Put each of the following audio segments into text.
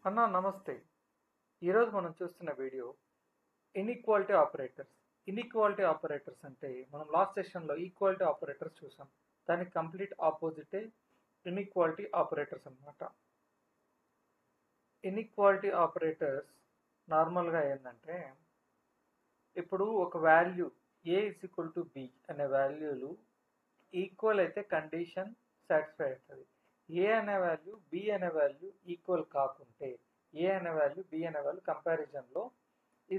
అన్నా నమస్తే. ఈరోజు మనం చూస్తున్న video inequality operators. Inequality operators అంటే మనం లాస్ట్ సెషన్లో ఈక్వాలిటీ ఆపరేటర్స్ చూసాం. దానికి కంప్లీట్ ఆపోజిటే ఇన్ఈక్వాలిటీ ఆపరేటర్స్ అన్నమాట. ఇన్ఈక్వాలిటీ ఆపరేటర్స్ నార్మల్గా ఏంటంటే, ఇప్పుడు ఒక value A is equal to B అనే వాల్యూలు ఈక్వల్ అయితే కండిషన్ సాటిస్ఫై అవుతుంది. ఏ అనే వాల్యూ బి అనే వాల్యూ ఈక్వల్ కాకుంటే, ఏ అనే వాల్యూ బి అనే వాల్యూ కంపారిజన్లో A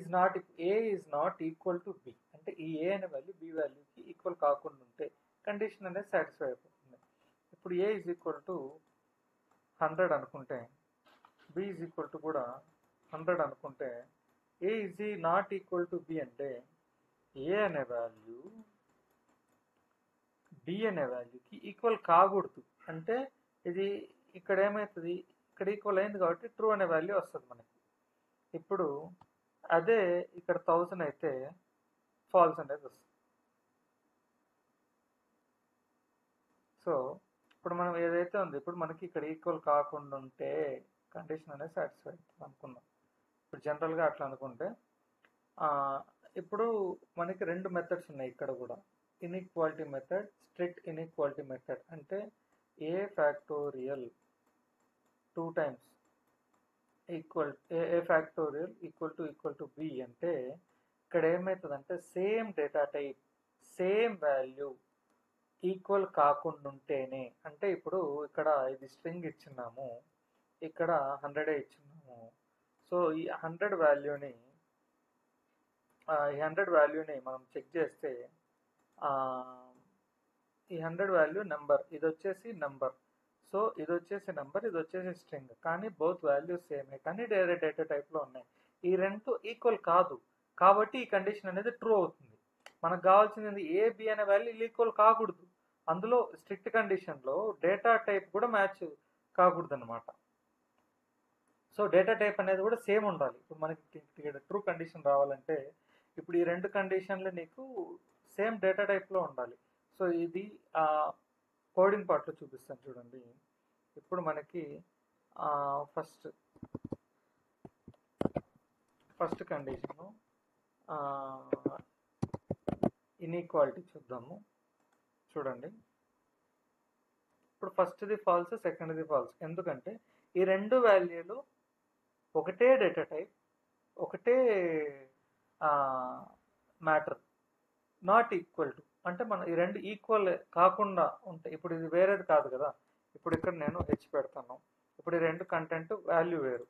is not equal to B అంటే ఈ ఏ అనే వాల్యూ బి వాల్యూకి ఈక్వల్ కాకుండా ఉంటే కండిషన్ అనేది సాటిస్ఫై అయిపోతుంది. ఇప్పుడు ఏ ఈజ్ ఈక్వల్ టు 100 అనుకుంటే, బి ఈజ్ ఈక్వల్ టు కూడా 100 అనుకుంటే, A is not equal to B అంటే ఏ అనే వాల్యూ బి అనే వాల్యూకి ఈక్వల్ కాకూడదు. అంటే ఇది ఇక్కడ ఏమవుతుంది, ఇక్కడ ఈక్వల్ అయింది కాబట్టి ట్రూ అనే వాల్యూ వస్తుంది మనకి. ఇప్పుడు అదే ఇక్కడ 1000 అయితే ఫాల్స్ అనేది వస్తుంది. సో ఇప్పుడు మనం ఏదైతే ఉంది, ఇప్పుడు మనకి ఇక్కడ ఈక్వల్ కాకుండా ఉంటే కండిషన్ అనేది సాటిస్ఫై అవుతుంది అనుకుందాం. ఇప్పుడు జనరల్గా అట్లా అనుకుంటే, ఇప్పుడు మనకి రెండు మెథడ్స్ ఉన్నాయి ఇక్కడ కూడా. Inequality method, strict inequality method. అంటే A factorial 2 times A factorial equal to B అంటే ఇక్కడ ఏమవుతుందంటే same data type same value equal కాకుండా ఉంటేనే, అంటే ఇప్పుడు ఇక్కడ ఇది స్ట్రింగ్ ఇచ్చిన్నాము, ఇక్కడ 100 ఇచ్చిన్నాము. సో ఈ 100 వాల్యూని మనం చెక్ చేస్తే ఈ 100 వాల్యూ నెంబర్, ఇది వచ్చేసి నెంబర్. సో ఇది వచ్చేసి నెంబర్, ఇది వచ్చేసి స్ట్రింగ్. కానీ బోత్ వాల్యూస్ సేమే, కానీ డేటా టైప్లో ఉన్నాయి. ఈ రెండు ఈక్వల్ కాదు కాబట్టి ఈ కండిషన్ అనేది ట్రూ అవుతుంది. మనకు కావాల్సింది ఏ బి అనే వాల్యూ ఈక్వల్ కాకూడదు. అందులో స్ట్రిక్ట్ కండిషన్లో డేటా టైప్ కూడా మ్యాచ్ కాకూడదు అనమాట. సో డేటా టైప్ అనేది కూడా సేమ్ ఉండాలి. ఇప్పుడు మనకి ట్రూ కండిషన్ రావాలంటే ఇప్పుడు ఈ రెండు కండిషన్లు నీకు సేమ్ డేటా టైప్లో ఉండాలి. సో ఇది కోడింగ్ పార్ట్లో చూపిస్తాను చూడండి. ఇప్పుడు మనకి ఫస్ట్ కండిషను ఇన్ఈక్వాలిటీ చూద్దాము. చూడండి, ఇప్పుడు ఫస్ట్ది ఫాల్స్, సెకండ్ది ఫాల్స్. ఎందుకంటే ఈ రెండు వాల్యూలు ఒకటే డేటా టైప్, ఒకటే మ్యాటర్, నాట్ ఈక్వల్ టు అంటే మనం ఈ రెండు ఈక్వల్ కాకుండా ఉంటాయి. ఇప్పుడు ఇది వేరేది కాదు కదా. ఇప్పుడు ఇక్కడ నేను హెచ్ పెడతాను. ఇప్పుడు ఈ రెండు కంటెంట్ వాల్యూ వేరు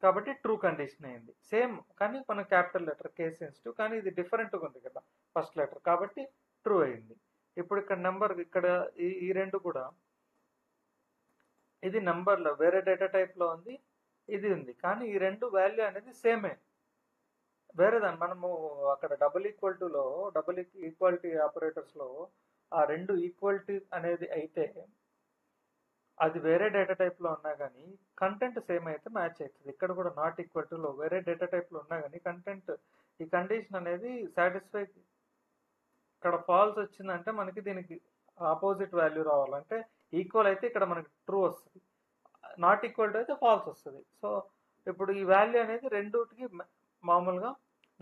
కాబట్టి ట్రూ కండిషన్ అయింది. సేమ్ కానీ మన క్యాపిటల్ లెటర్, కేస్ సెన్సిటివ్, కానీ ఇది డిఫరెంట్గా ఉంది కదా ఫస్ట్ లెటర్, కాబట్టి ట్రూ అయింది. ఇప్పుడు ఇక్కడ నెంబర్, ఇక్కడ ఈ రెండు కూడా, ఇది నెంబర్లో వేరే డేటా టైప్లో ఉంది, ఇది ఉంది, కానీ ఈ రెండు వాల్యూ అనేది సేమే. వేరేదాన్ని మనము అక్కడ డబుల్ ఈక్వాలిటీ ఆపరేటర్స్లో ఆ రెండు ఈక్వాలిటీ అనేది అయితే అది వేరే డేటా టైప్లో ఉన్నా కానీ కంటెంట్ సేమ్ అయితే మ్యాచ్ అవుతుంది. ఇక్కడ కూడా నాట్ ఈక్వల్ టులో వేరే డేటా టైప్లో ఉన్నా కానీ కంటెంట్, ఈ కండిషన్ అనేది సాటిస్ఫై. ఇక్కడ ఫాల్స్ వచ్చిందంటే మనకి దీనికి ఆపోజిట్ వాల్యూ రావాలంటే ఈక్వల్ అయితే ఇక్కడ మనకి ట్రూ వస్తుంది, నాట్ ఈక్వల్ టు అయితే ఫాల్స్ వస్తుంది. సో ఇప్పుడు ఈ వాల్యూ అనేది రెండుకి మామూలుగా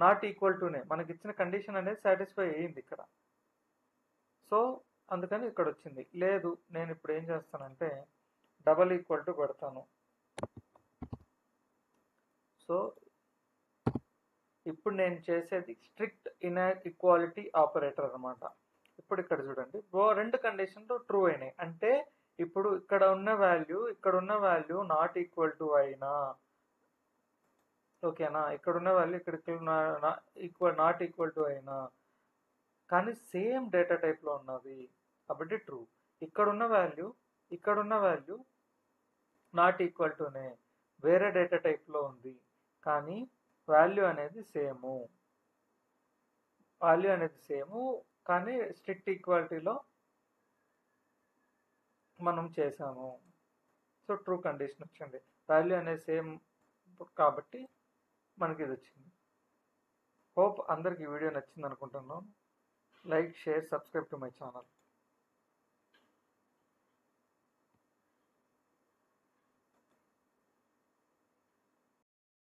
నాట్ ఈక్వల్ టునే మనకి ఇచ్చిన కండిషన్ అనేది సాటిస్ఫై అయ్యింది ఇక్కడ. సో అందుకని ఇక్కడ వచ్చింది. లేదు, నేను ఇప్పుడు ఏం చేస్తానంటే డబల్ ఈక్వల్ టు పెడతాను. సో ఇప్పుడు నేను చేసేది స్ట్రిక్ట్ ఇన్ఈక్వాలిటీ ఆపరేటర్ అనమాట. ఇప్పుడు ఇక్కడ చూడండి, రెండు కండిషన్లు ట్రూ అయినాయి. అంటే ఇప్పుడు ఇక్కడ ఉన్న వాల్యూ నాట్ ఈక్వల్ టు అయినా, ఓకేనా, ఇక్కడ ఉన్న వాల్యూ ఇక్కడ నాట్ ఈక్వల్ టు అయినా కానీ సేమ్ డేటా టైప్లో ఉన్నది కాబట్టి ట్రూ. ఇక్కడ ఉన్న వాల్యూ నాట్ ఈక్వల్ టునే, వేరే డేటా టైప్లో ఉంది కానీ వాల్యూ అనేది సేము కానీ స్ట్రిక్ట్ ఈక్వాలిటీలో మనం చేసాము. సో ట్రూ కండిషన్ వచ్చింది, వాల్యూ అనేది సేమ్ కాబట్టి మనకి ఇది వచ్చింది. హోప్ అందరికి ఈ వీడియో నచ్చింది అనుకుంటున్నాను. Like, share, subscribe to my channel.